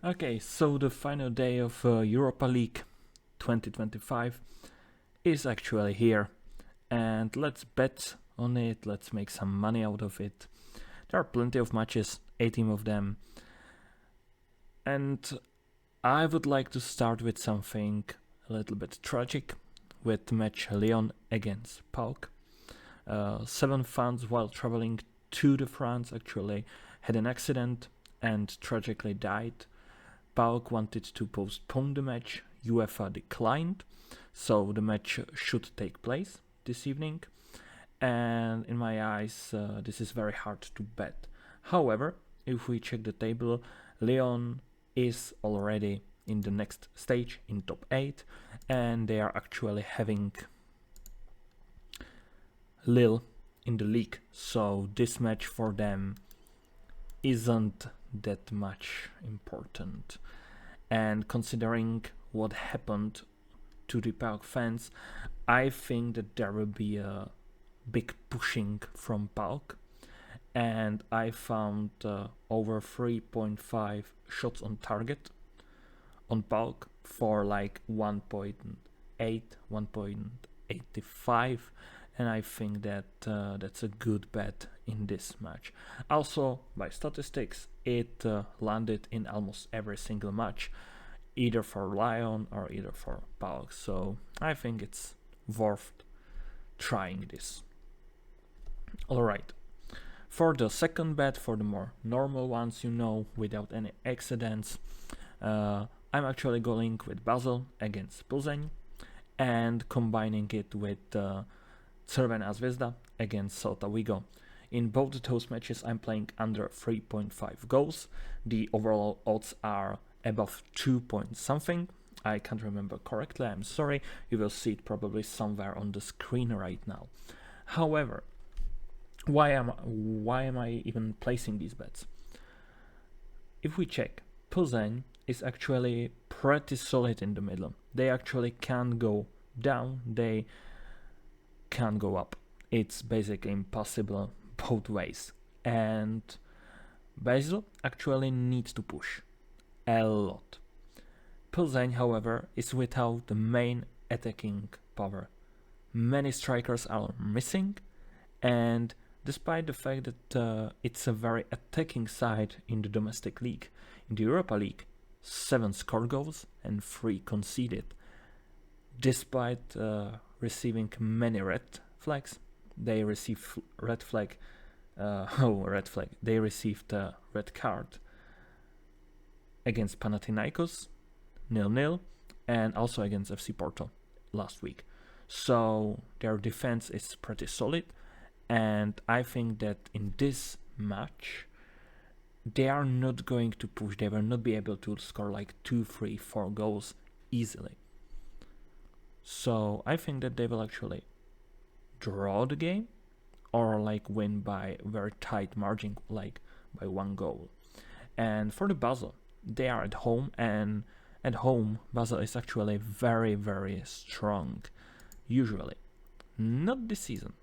Okay, so the final day of Europa League 2025 is actually here, and let's bet on it, let's make some money out of it. There are plenty of matches, 18 of them, and I would like to start with something a little bit tragic, with match Lyon against PAOK. 7 fans while traveling to the France actually had an accident and tragically died. PAOK wanted to postpone the match, UEFA declined, so the match should take place this evening, and in my eyes this is very hard to bet. However, if we check the table, Lyon is already in the next stage in top 8, and they are actually having Lille in the league, so this match for them isn't that much important. And considering what happened to the PAOK fans, I think that there will be a big pushing from PAOK, and I found over 3.5 shots on target on PAOK for like 1.8, 1.85, and I think that that's a good bet in this match. Also, by statistics, it landed in almost every single match, either for Lyon or either for PAOK, so I think it's worth trying this. Alright, for the second bet, for the more normal ones, without any accidents, I'm actually going with Basel against Plzeň and combining it with Crvena Zvezda against Celta Vigo. In both those matches I'm playing under 3.5 goals. The overall odds are above 2 point something. I can't remember correctly, I'm sorry. You will see it probably somewhere on the screen right now. However, why am I even placing these bets? If we check, Plzeň is actually pretty solid in the middle. They actually can't go down, they can't go up. It's basically impossible both ways. And Basel actually needs to push a lot. Plzeň, however, is without the main attacking power. Many strikers are missing, and despite the fact that it's a very attacking side in the domestic league, in the Europa League, 7 scored goals and 3 conceded. Despite receiving many red flags, they received red flag. They received a red card against Panathinaikos, 0-0, and also against FC Porto last week. So their defense is pretty solid, and I think that in this match they are not going to push. They will not be able to score like 2, 3, 4 goals easily. So I think that they will actually draw the game or like win by very tight margin, like by 1 goal. And for the Basel, they are at home, and at home Basel is actually very, very strong, usually. Not this season.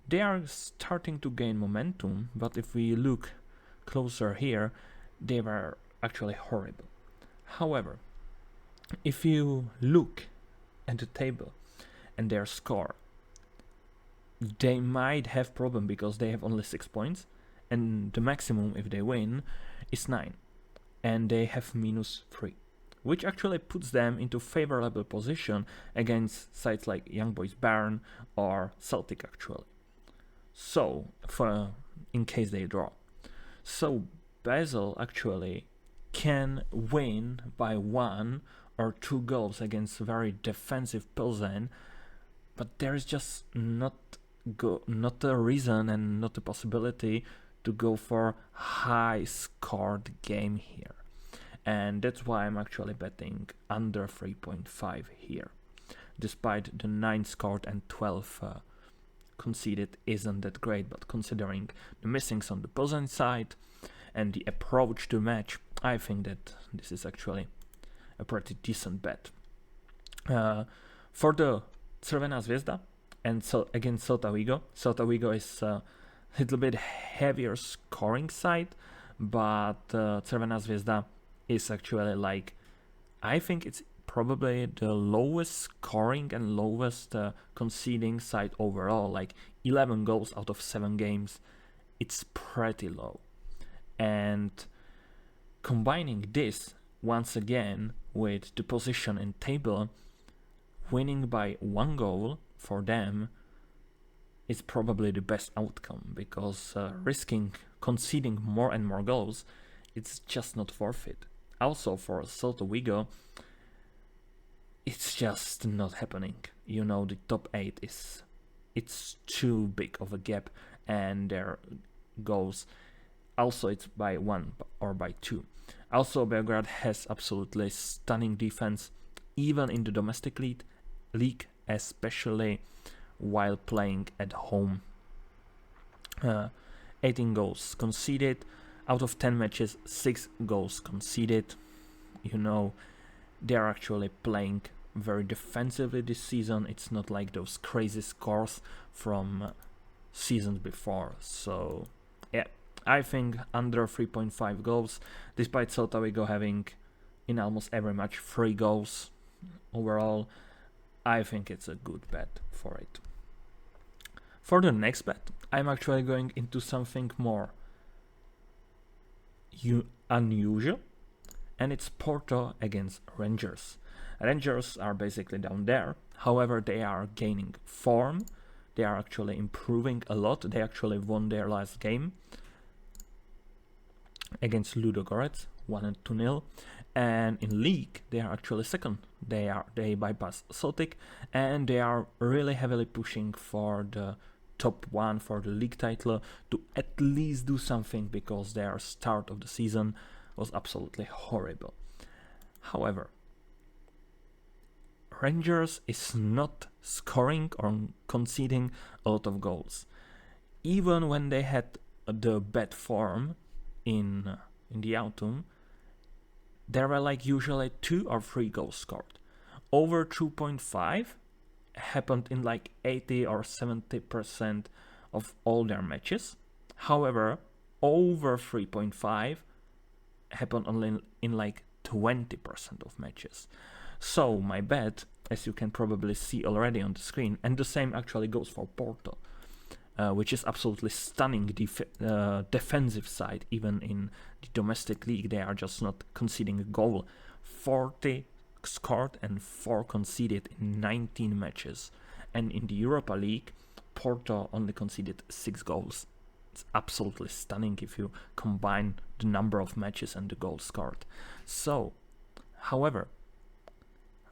They are starting to gain momentum, but if we look closer here, they were actually horrible. However, if you look at the table and their score, they might have problem because they have only 6 points, and the maximum if they win is 9, and they have -3, which actually puts them into favorable position against sides like Young Boys Bern or Celtic actually. So, in case they draw. So Basel actually can win by 1 or 2 goals against very defensive Plzeň, but there is just not a reason and not a possibility to go for high scored game here. And that's why I'm actually betting under 3.5 here. Despite the 9 scored and 12 conceded isn't that great, but considering the missings on the Plzeň side and the approach to match, I think that this is actually a pretty decent bet. For the Crvena Zvezda and against Celta Vigo is a little bit heavier scoring side, but Crvena Zvezda is actually like, I think it's probably the lowest scoring and lowest conceding side overall. Like 11 goals out of 7 games, it's pretty low. And combining this once again with the position in table, winning by 1 goal for them is probably the best outcome, because risking conceding more and more goals, it's just not worth it. Also for Celta Vigo, it's just not happening. You know, the top 8 it's too big of a gap, and their goals also it's by 1 or by 2. Also, Belgrade has absolutely stunning defense, even in the domestic league, especially while playing at home. 18 goals conceded. Out of 10 matches, 6 goals conceded. You know, they're actually playing very defensively this season. It's not like those crazy scores from seasons before. So, yeah, I think under 3.5 goals, despite Celta Vigo having in almost every match 3 goals overall, I think it's a good bet for it. For the next bet, I'm actually going into something more unusual, and it's Porto against Rangers. Rangers are basically down there, however they are gaining form, they are actually improving a lot. They actually won their last game against Ludogorets 1-2-0, and in league they are actually second. They bypass Celtic, and they are really heavily pushing for the top 1 for the league title, to at least do something, because their start of the season was absolutely horrible. However, Rangers is not scoring or conceding a lot of goals. Even when they had the bad form in the autumn, there were like usually 2 or 3 goals scored. Over 2.5 happened in like 80 or 70% of all their matches. However, over 3.5 happened only in like 20% of matches. So my bet, as you can probably see already on the screen, and the same actually goes for Porto, which is absolutely stunning defensive side. Even in the domestic league, they are just not conceding a goal. 40 scored and 4 conceded in 19 matches. And in the Europa League, Porto only conceded 6 goals. It's absolutely stunning if you combine the number of matches and the goals scored. So, however,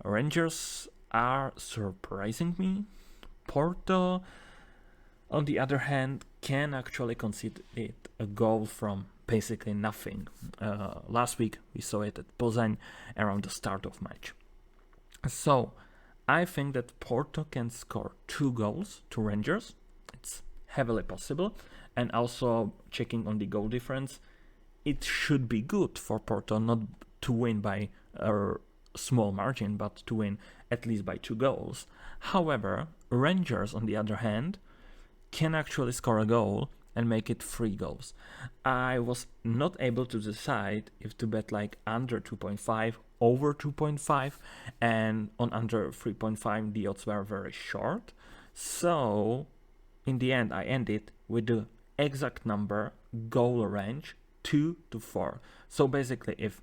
Rangers are surprising me. Porto, on the other hand, can actually concede a goal from basically nothing. Last week we saw it at Poznań around the start of match. So I think that Porto can score 2 goals to Rangers. It's heavily possible. And also checking on the goal difference, it should be good for Porto not to win by a small margin, but to win at least by 2 goals. However, Rangers, on the other hand, can actually score a goal and make it 3 goals. I was not able to decide if to bet like under 2.5, over 2.5, and on under 3.5 the odds were very short. So in the end I ended with the exact number goal range 2 to 4. So basically if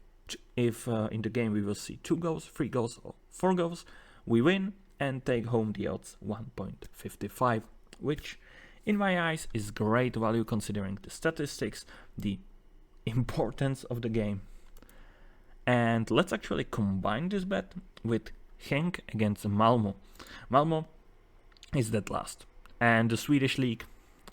in the game we will see 2 goals, 3 goals or 4 goals, we win and take home the odds 1.55, which in my eyes is great value considering the statistics, the importance of the game. And let's actually combine this bet with Genk against Malmo. Malmo is dead last, and the Swedish league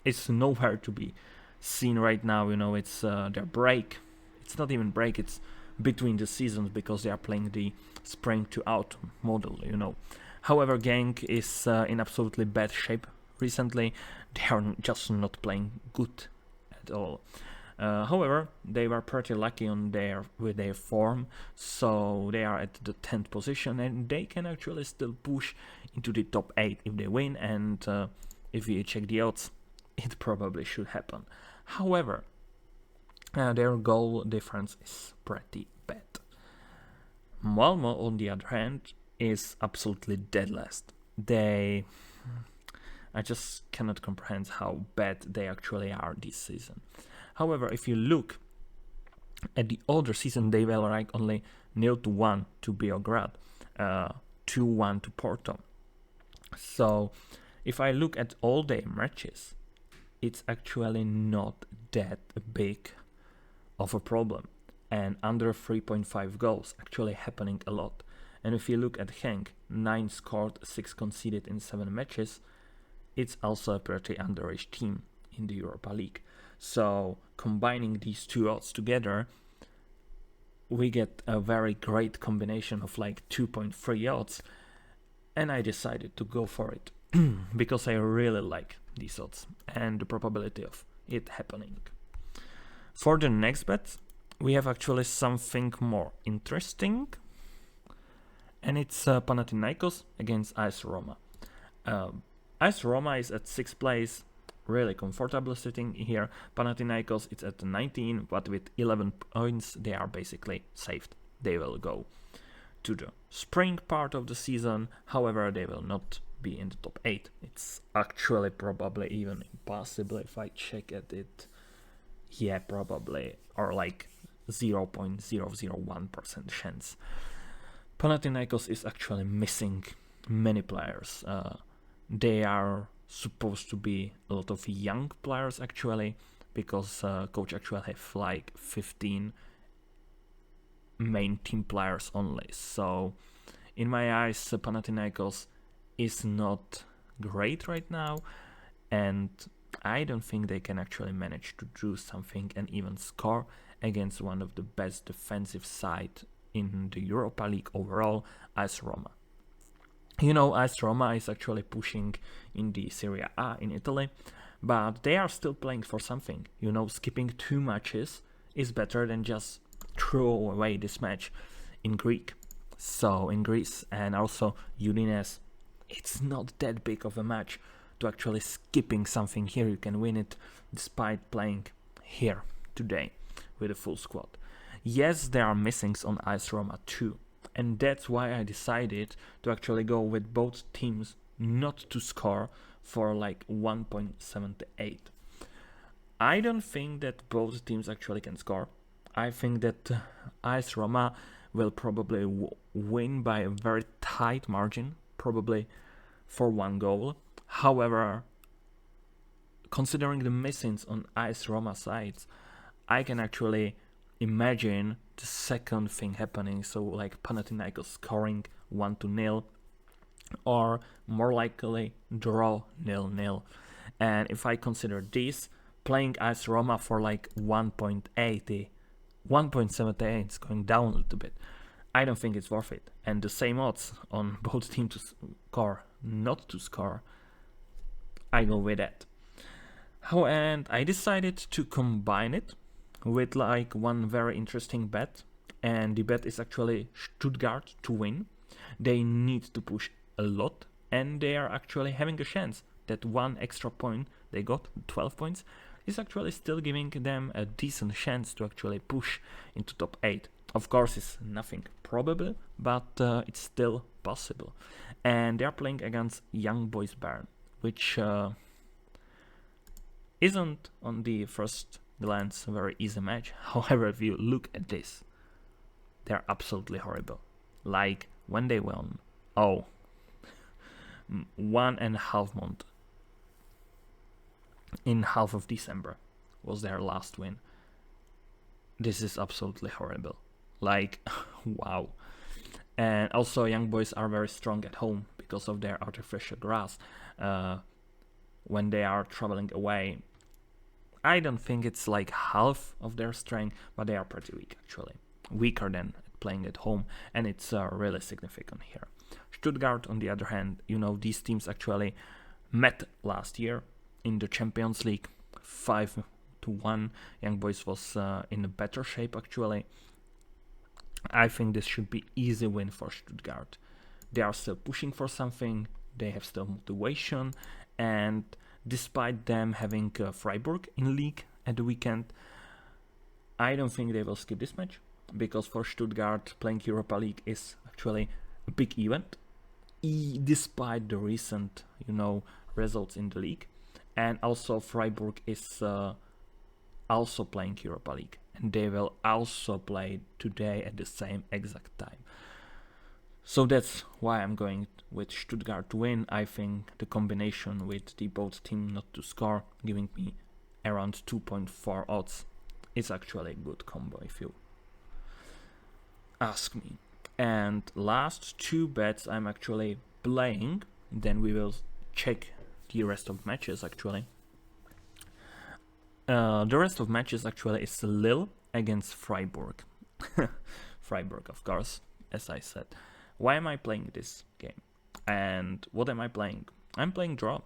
is nowhere to be seen right now. You know, it's their break. It's not even break, it's between the seasons, because they are playing the spring to autumn model, you know. However, Genk is in absolutely bad shape recently. They are just not playing good at all. However, they were pretty lucky with their form, so they are at the 10th position, and they can actually still push into the top 8 if they win, and if you check the odds, it probably should happen. However, their goal difference is pretty bad. Malmo, on the other hand, is absolutely dead last. I just cannot comprehend how bad they actually are this season. However, if you look at the older season, they were like only 0-1 to Beograd, 2-1 to Porto. So if I look at all their matches, it's actually not that big of a problem. And under 3.5 goals actually happening a lot. And if you look at Henk, 9 scored, 6 conceded in 7 matches, it's also a pretty underage team in the Europa League. So combining these two odds together, we get a very great combination of like 2.3 odds, and I decided to go for it because I really like these odds and the probability of it happening. For the next bet, we have actually something more interesting, and it's Panathinaikos against AS Roma. AS Roma is at 6th place, really comfortable sitting here. Panathinaikos is at 19, but with 11 points they are basically saved. They will go to the spring part of the season, however they will not be in the top 8. It's actually probably even impossible if I check at it. Yeah, probably, or like 0.001% chance. Panathinaikos is actually missing many players. They are supposed to be a lot of young players actually, because coach actually have like 15 main team players only. So in my eyes, Panathinaikos is not great right now, and I don't think they can actually manage to do something and even score against one of the best defensive side in the Europa League overall, AS Roma. You know, AS Roma is actually pushing in the Serie A in Italy, but they are still playing for something. You know, skipping 2 matches is better than just throw away this match in Greece. And also Udinese, it's not that big of a match to actually skipping something here. You can win it despite playing here today with a full squad. Yes, there are missings on AS Roma too, and that's why I decided to actually go with both teams not to score for like 1.78. I don't think that both teams actually can score. I think that AS Roma will probably win by a very tight margin, probably for 1 goal. However, considering the missings on AS Roma sides, I can actually imagine the second thing happening, so like Panathinaikos scoring 1-0, or more likely draw 0-0. And if I consider this, playing AS Roma for like 1.80, 1.78 is going down a little bit. I don't think it's worth it. And the same odds on both teams to score, not to score, I go with that. And I decided to combine it with like one very interesting bet, and the bet is actually Stuttgart to win. They need to push a lot, and they are actually having a chance that 1 extra point they got, 12 points, is actually still giving them a decent chance to actually push into top 8. Of course, it's nothing probable, but it's still possible. And they are playing against Young Boys Bern, which isn't on the first glance a very easy match. However, if you look at this, they're absolutely horrible. Like when they won, 1.5 month in half of December was their last win. This is absolutely horrible. Like, wow. And also, Young Boys are very strong at home because of their artificial grass. When they are traveling away, I don't think it's like half of their strength, but they are pretty weak actually. Weaker than playing at home, and it's really significant here. Stuttgart, on the other hand, you know, these teams actually met last year in the Champions League, 5-1. Young Boys was in a better shape actually. I think this should be easy win for Stuttgart. They are still pushing for something, they have still motivation, and despite them having Freiburg in league at the weekend, I don't think they will skip this match. because for Stuttgart playing Europa League is actually a big event, despite the recent, results in the league. And also Freiburg is also playing Europa League, and they will also play today at the same exact time. So that's why I'm going with Stuttgart to win. I think the combination with the both team not to score, giving me around 2.4 odds, is actually a good combo if you ask me. And last two bets I'm actually playing, then we will check the rest of matches actually. The rest of matches actually is Lille against Freiburg. Freiburg, of course, as I said. Why am I playing this game? And what am I playing? I'm playing draw.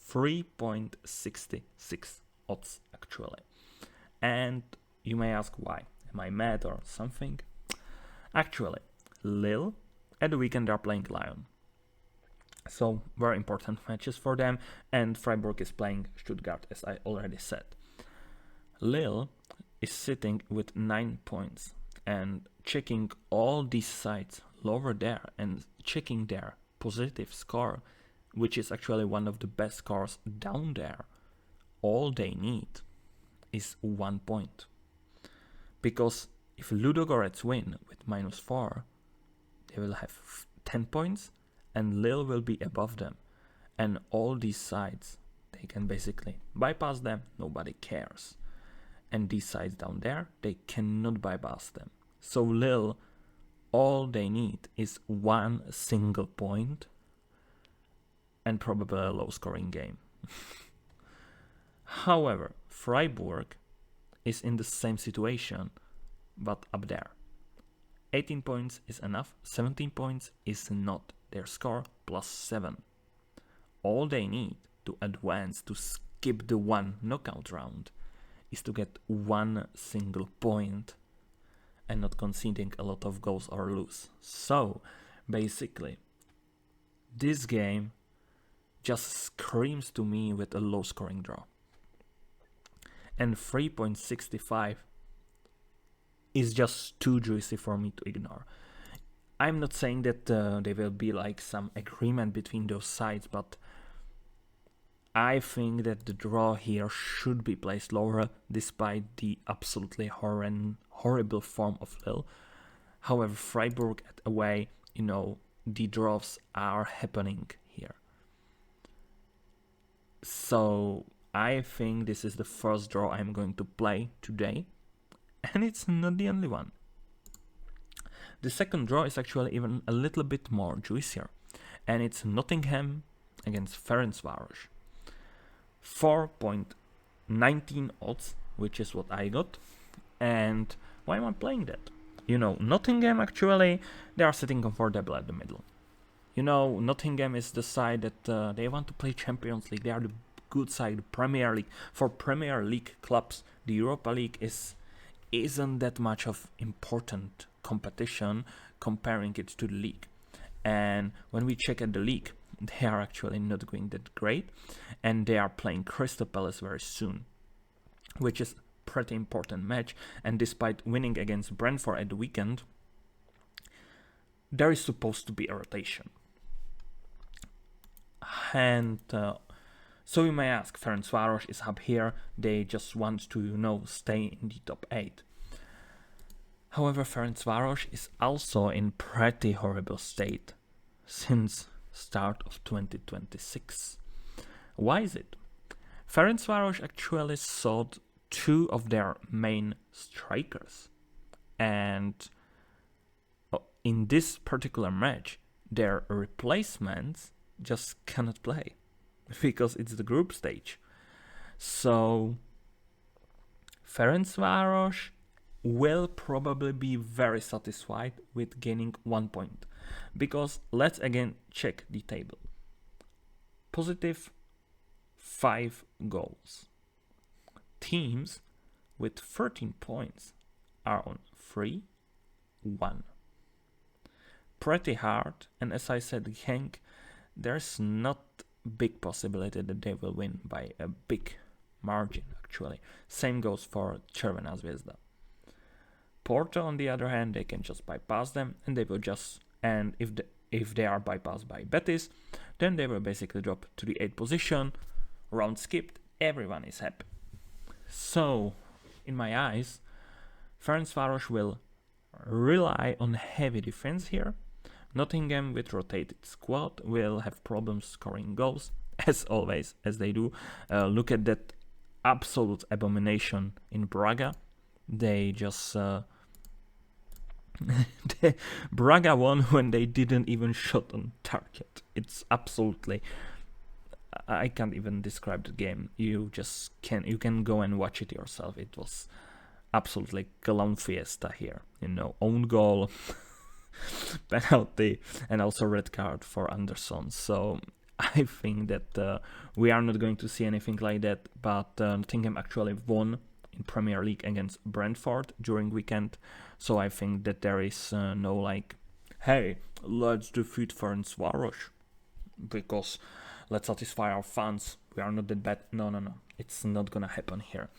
3.66 odds actually. And you may ask why. Am I mad or something? Actually, Lille at the weekend are playing Lyon. So very important matches for them, and Freiburg is playing Stuttgart, as I already said. Lille is sitting with 9 points, and checking all these sides lower there and checking their positive score, which is actually one of the best scores down there, all they need is 1 point. Because if Ludogorets win with -4, they will have 10 points, and Lille will be above them. And all these sides, they can basically bypass them, nobody cares. And these sides down there, they cannot bypass them. So Lille, all they need is 1 single point and probably a low scoring game. However, Freiburg is in the same situation, but up there. 18 points is enough, 17 points is not. Their score +7. All they need to advance, to skip the one knockout round, is to get 1 single point and not conceding a lot of goals or lose. So, basically, this game just screams to me with a low scoring draw. And 3.65 is just too juicy for me to ignore. I'm not saying that there will be like some agreement between those sides, but I think that the draw here should be placed lower despite the absolutely horrible form of Lille. However, Freiburg at away, the draws are happening here. So I think this is the first draw I'm going to play today, and it's not the only one. The second draw is actually even a little bit more juicier, and it's Nottingham against Ferencváros. 4.19 odds, which is what I got. And why am I playing that? Nottingham actually, they are sitting comfortable at the middle. Nottingham is the side that they want to play Champions League. They are the good side, Premier League. For Premier League clubs, the Europa League isn't that much of important competition comparing it to the league. And when we check at the league, they are actually not going that great, and they are playing Crystal Palace very soon, which is pretty important match. And despite winning against Brentford at the weekend, there is supposed to be a rotation. And so you may ask, Ferencváros is up here, they just want to stay in the top 8. However, Ferencváros is also in pretty horrible state since start of 2026. Why is it? Ferencváros actually sold 2 of their main strikers, and in this particular match, their replacements just cannot play because it's the group stage. So Ferencváros will probably be very satisfied with gaining 1 point, because let's again check the table. Positive 5 goals. Teams with 13 points are on 3-1. Pretty hard, and as I said, Genk, there's not big possibility that they will win by a big margin actually. Same goes for Červená Zvezda. Porto, on the other hand, they can just bypass them, and they will just, and if they are bypassed by Betis, then they will basically drop to the 8th position, round skipped, everyone is happy. So, in my eyes, Ferencváros will rely on heavy defense here. Nottingham, with rotated squad, will have problems scoring goals, as always, as they do. Look at that absolute abomination in Braga. They just... Braga won when they didn't even shot on target. It's absolutely... I can't even describe the game. You can go and watch it yourself. It was absolutely clown fiesta here. Own goal, penalty, and also red card for Anderson. So I think that we are not going to see anything like that. But Nottingham actually won in Premier League against Brentford during weekend. So I think that there is no like, hey, let's defeat Ferencváros because let's satisfy our fans. We are not that bad. No. It's not gonna happen here.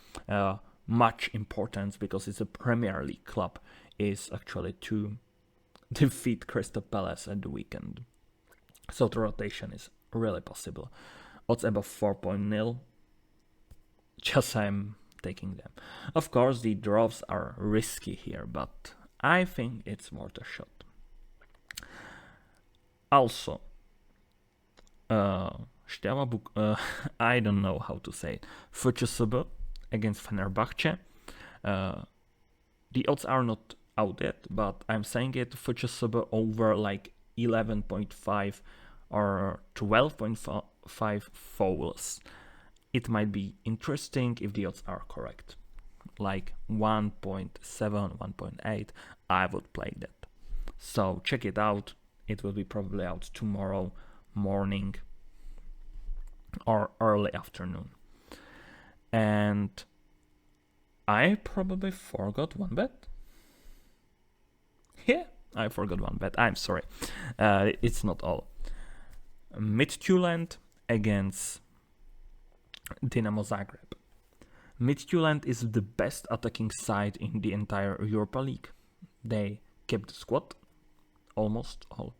Much importance, because it's a Premier League club, is actually to defeat Crystal Palace at the weekend. So the rotation is really possible. Odds above 4.0. Just I'm taking them. Of course, the draws are risky here, but I think it's worth a shot. Also, I don't know how to say it. Fuchisube against Fenerbahce. The odds are not out yet, but I'm saying it. Fuchisube over like 11.5 or 12.5 fouls. It might be interesting if the odds are correct. Like 1.7, 1.8, I would play that. So check it out. It will be probably out tomorrow morning or early afternoon. And I probably forgot one bet. Yeah, I forgot one bet. I'm sorry. It's not all. Midtjylland against Dinamo Zagreb. Midtjylland is the best attacking side in the entire Europa League. They kept the squad, almost all.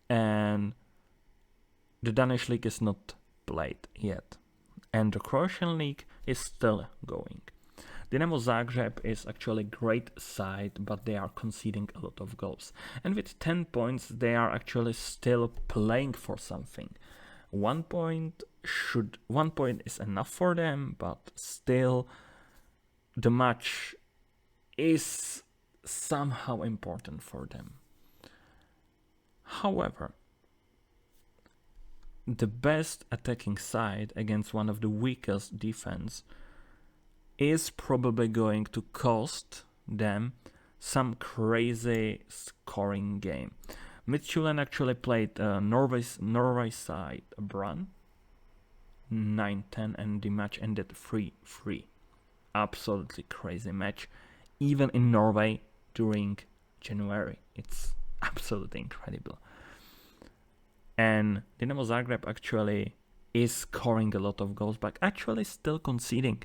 And the Danish league is not played yet. And the Croatian league is still going. Dinamo Zagreb is actually a great side, but they are conceding a lot of goals. And with 10 points, they are actually still playing for something. 1 point is enough for them, but still the match is somehow important for them. However, the best attacking side against one of the weakest defense is probably going to cost them some crazy scoring game. Midtjylland actually played Norway side Brann 9-10 and the match ended 3-3. Absolutely crazy match. Even in Norway during January. It's absolutely incredible. And Dinamo Zagreb actually is scoring a lot of goals, but actually still conceding,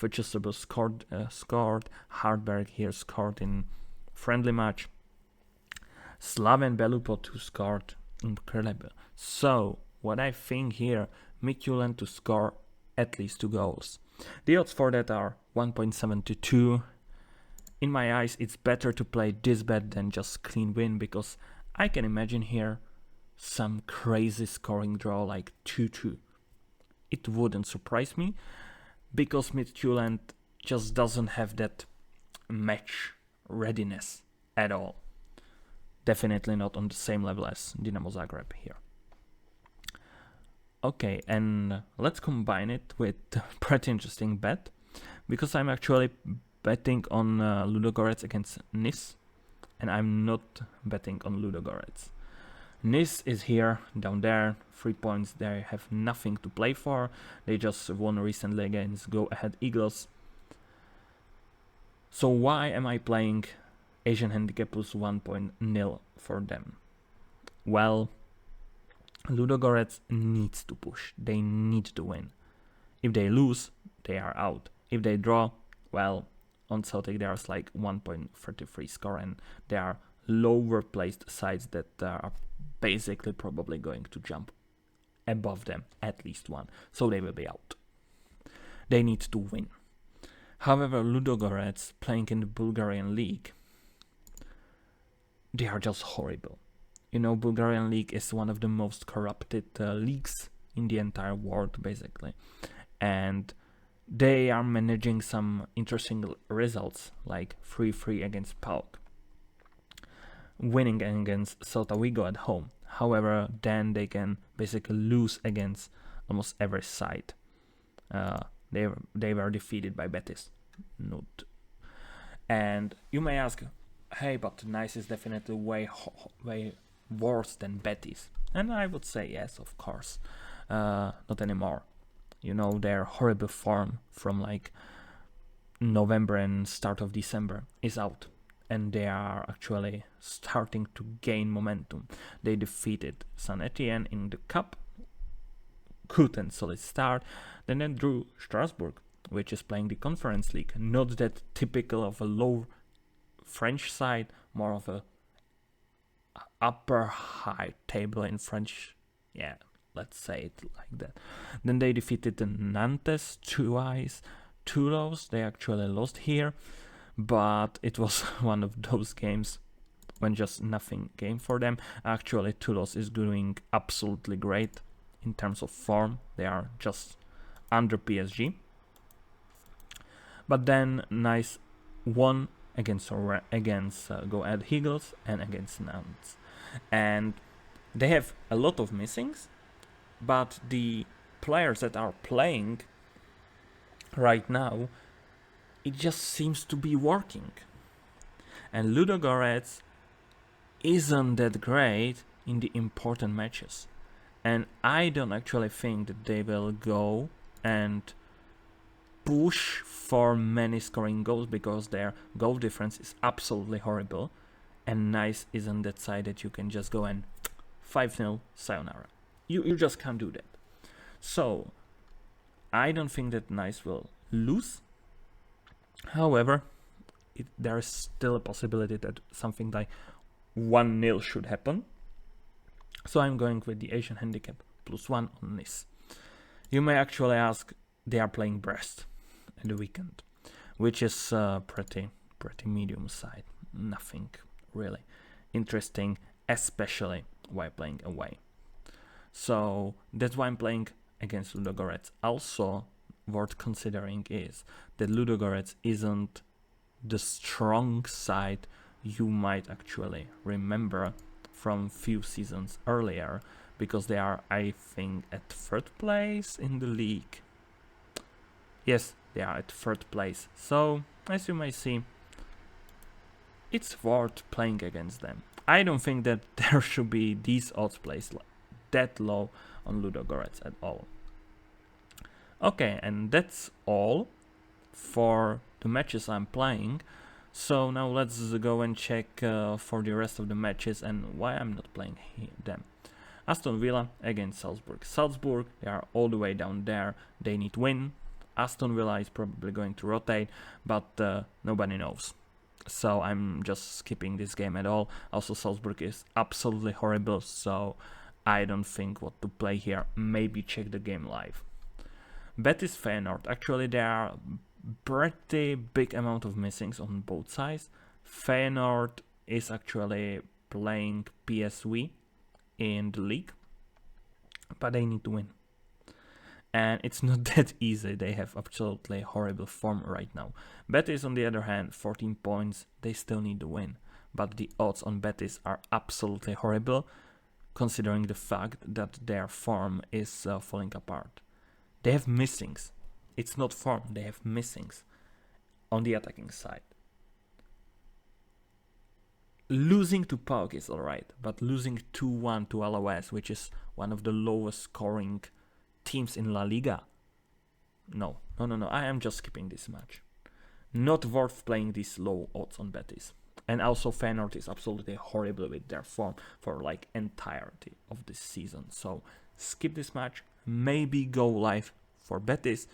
Fuchisube scored, Hardberg here scored in friendly match. Slaven Belupo too scored, incredible. So, what I think here, Midtjylland to score at least 2 goals. The odds for that are 1.72. In my eyes, it's better to play this bet than just clean win, because I can imagine here some crazy scoring draw like 2-2. It wouldn't surprise me, because Midtjylland just doesn't have that match readiness at all. Definitely not on the same level as Dinamo Zagreb here. Okay, and let's combine it with a pretty interesting bet, because I'm actually betting on Ludogorets against Nice, and I'm not betting on Ludogorets. Nice is here, down there, 3 points, they have nothing to play for. They just won recently against Go Ahead Eagles. So why am I playing Asian handicap plus 1.0 for them? Well, Ludogorets needs to push, they need to win. If they lose, they are out. If they draw, well, on Celtic there's like 1.33 score, and there are lower placed sides that are basically probably going to jump above them at least one, so they will be out. They need to win. However, Ludogorets, playing in the Bulgarian league, they are just horrible. You know, Bulgarian league is one of the most corrupted leagues in the entire world, basically. And they are managing some interesting results, like 3-3 against PAOK, winning against Celta Vigo at home. However, then they can basically lose against almost every side. They were defeated by Betis. Note. And you may ask, hey, but Nice is definitely way worse than Betis. And I would say yes, of course. Not anymore. You know, their horrible form from like November and start of December is out. And they are actually starting to gain momentum. They defeated Saint Etienne in the cup. Good and solid start. Then they drew Strasbourg, which is playing the Conference League. Not that typical of a low French side, more of a upper high table in French. Yeah, let's say it like that. Then they defeated the Nantes twice. Toulouse, they actually lost here, but it was one of those games when just nothing came for them. Actually, Toulouse is doing absolutely great in terms of form. They are just under PSG. But then Nice won against Go Ahead Eagles and against Nantes. And they have a lot of missings, but the players that are playing right now, it just seems to be working. And Ludogorets isn't that great in the important matches. And I don't actually think that they will go and push for many scoring goals, because their goal difference is absolutely horrible. And Nice isn't that side that you can just go and 5-0 sayonara. You just can't do that. So I don't think that Nice will lose. However, there is still a possibility that something like 1-0 should happen. So I'm going with the Asian handicap +1 on Nice. You may actually ask, they are playing Brest at the weekend, which is pretty medium side. Nothing really interesting, especially while playing away. So that's why I'm playing against Ludogorets. Also, worth considering is that Ludogorets isn't the strong side you might actually remember from few seasons earlier, because they are, I think, at 3rd place in the league. Yes, they are at 3rd place. So, as you may see, it's worth playing against them. I don't think that there should be these odds placed that low on Ludogorets at all. Okay, and that's all for the matches I'm playing. So now let's go and check for the rest of the matches and why I'm not playing them. Aston Villa against Salzburg. Salzburg, they are all the way down there. They need win. Aston Villa is probably going to rotate, but nobody knows. So I'm just skipping this game at all. Also, Salzburg is absolutely horrible, so I don't think what to play here. Maybe check the game live. Betis Feyenoord. Actually, there are pretty big amount of missings on both sides. Feyenoord is actually playing PSV in the league, but they need to win. And it's not that easy. They have absolutely horrible form right now. Betis, on the other hand, 14 points. They still need to win. But the odds on Betis are absolutely horrible, considering the fact that their form is falling apart. They have missings. It's not form, they have missings on the attacking side. Losing to PAOK is alright, but losing 2-1 to Alaves, which is one of the lowest scoring teams in La Liga. No, I am just skipping this match. Not worth playing these low odds on Betis. And also Feyenoord is absolutely horrible with their form for like entirety of this season. So skip this match, maybe go live for Betis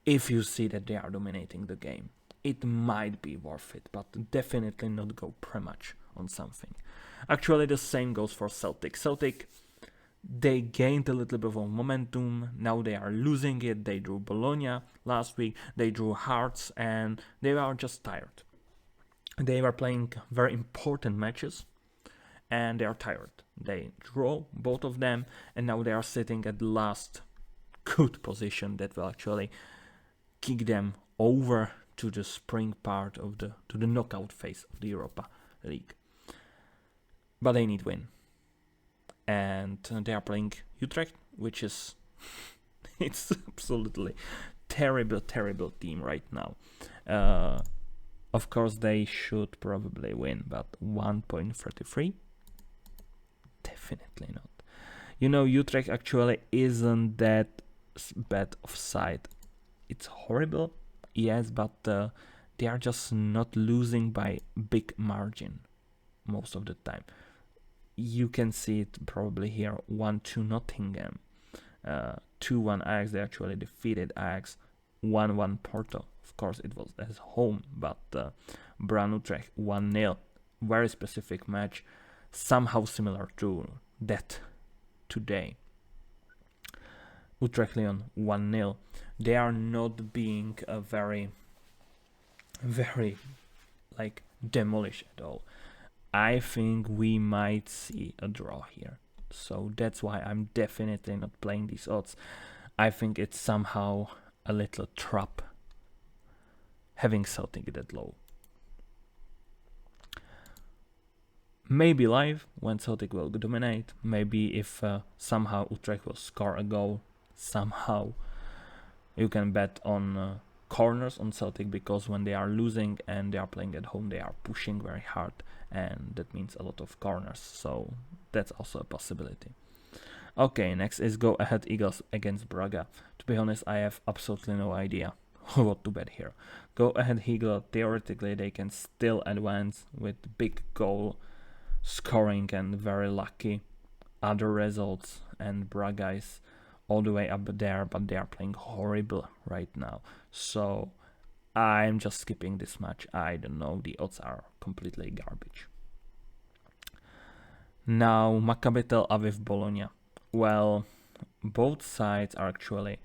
if you see that they are dominating the game. it might be worth it, but definitely not go pre-match on something. Actually, the same goes for Celtic. Celtic, they gained a little bit of momentum. Now they are losing it. They drew Bologna last week. They drew Hearts, and they are just tired. They were playing very important matches, and they are tired. They draw both of them, and now they are sitting at the last good position that will actually kick them over to the spring part of the knockout phase of the Europa League. But they need win, and they are playing Utrecht, which is it's absolutely terrible team right now. Of course, they should probably win, but 1.33? Definitely not. You know, Utrecht actually isn't that bad of side. It's horrible, yes, but they are just not losing by big margin most of the time. You can see it probably here, 1-2 Nottingham, 2-1 Ajax. They actually defeated Ajax, 1-1 Porto. Of course, it was at home, but Brann Utrecht 1-0. Very specific match, somehow similar to that today. Utrecht Lyon 1-0. They are not being a very like demolished at all. I think we might see a draw here. So that's why I'm definitely not playing these odds. I think it's somehow a little trap having Celtic that low. Maybe live when Celtic will dominate. Maybe if somehow Utrecht will score a goal. Somehow you can bet on corners on Celtic, because when they are losing and they are playing at home, they are pushing very hard, and that means a lot of corners. So that's also a possibility. Okay, next is Go Ahead Eagles against Braga. To be honest, I have absolutely no idea what to bet here. Go Ahead Eagles, theoretically they can still advance with big goal scoring and very lucky other results, and Braga is all the way up there, but they are playing horrible right now. So I'm just skipping this match. I don't know, the odds are completely garbage. Now Maccabi Tel Aviv Bologna. Well, both sides are actually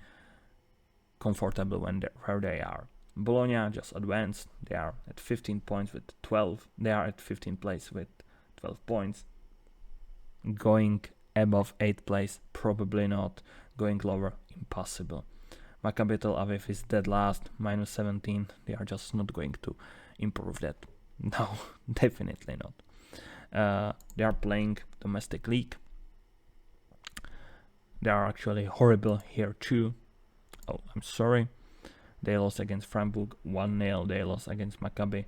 comfortable where they are. Bologna just advanced. They are at 15 points with 12. They are at 15th place with 12 points. Going above 8th place, probably not. Going lower, impossible. Maccabi Tel Aviv is dead last, minus 17. They are just not going to improve that. No, definitely not. They are playing domestic league. They are actually horrible here too. Oh, I'm sorry. They lost against Freiburg 1-0. They lost against Maccabi.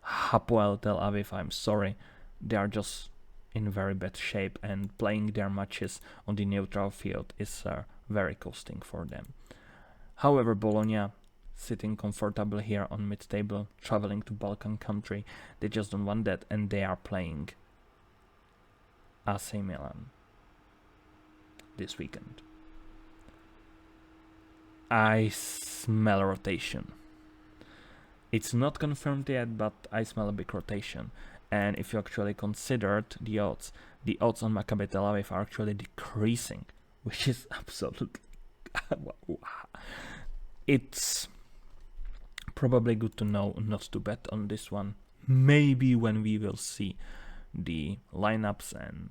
Hapoel Tel Aviv, I'm sorry. They are just in very bad shape, and playing their matches on the neutral field is very costing for them. However, Bologna, sitting comfortably here on mid-table, traveling to Balkan country, they just don't want that, and they are playing AC Milan this weekend. I smell rotation. It's not confirmed yet, but I smell a big rotation. And if you actually considered the odds on Maccabi Tel Aviv are actually decreasing, which is absolutely... It's probably good to know not to bet on this one. Maybe when we will see the lineups and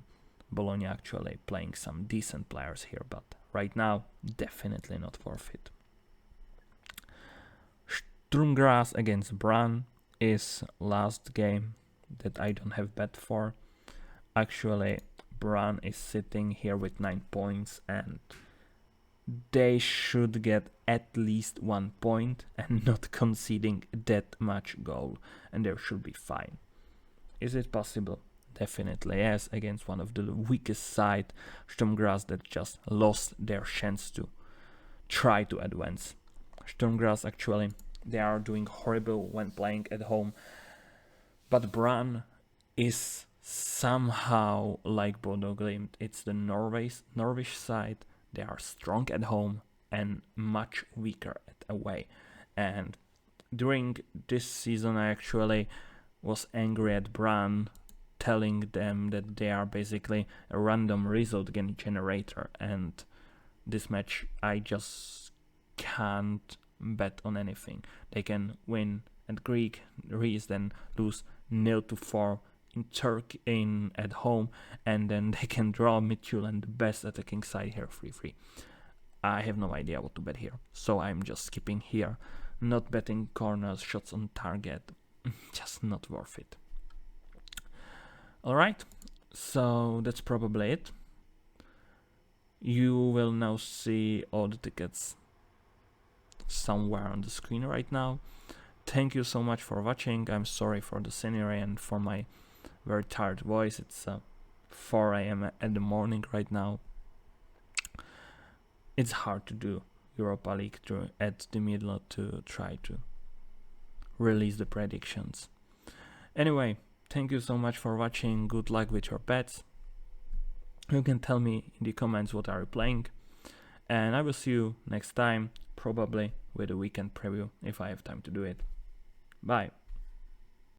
Bologna actually playing some decent players here, but right now, definitely not worth it. Sturm Graz against Brann is last game that I don't have bet for. Actually, Brann is sitting here with 9 points, and they should get at least 1 point and not conceding that much goal, and they should be fine. Is it possible? Definitely yes, against one of the weakest side, Sturm Graz, that just lost their chance to try to advance. Sturm Graz actually, they are doing horrible when playing at home, but Brann is somehow like Bodo Glimt. It's the Norwich side. They are strong at home and much weaker at away, and during this season I actually was angry at Bran, telling them that they are basically a random result generator, and this match I just can't bet on anything. They can win at Greek Greece, then lose 0-4 in Turkey at home, and then they can draw Midtjylland, the best attacking side here, 3-3. I have no idea what to bet here, so I'm just skipping here. Not betting corners, shots on target, just not worth it. Alright, so that's probably it. You will now see all the tickets somewhere on the screen right now. Thank you so much for watching. I'm sorry for the scenery and for my very tired voice. It's 4 a.m. in the morning right now. It's hard to do Europa League at the middle to try to release the predictions. Anyway, thank you so much for watching. Good luck with your bets. You can tell me in the comments what are you playing, and I will see you next time, probably with a weekend preview if I have time to do it. Bye.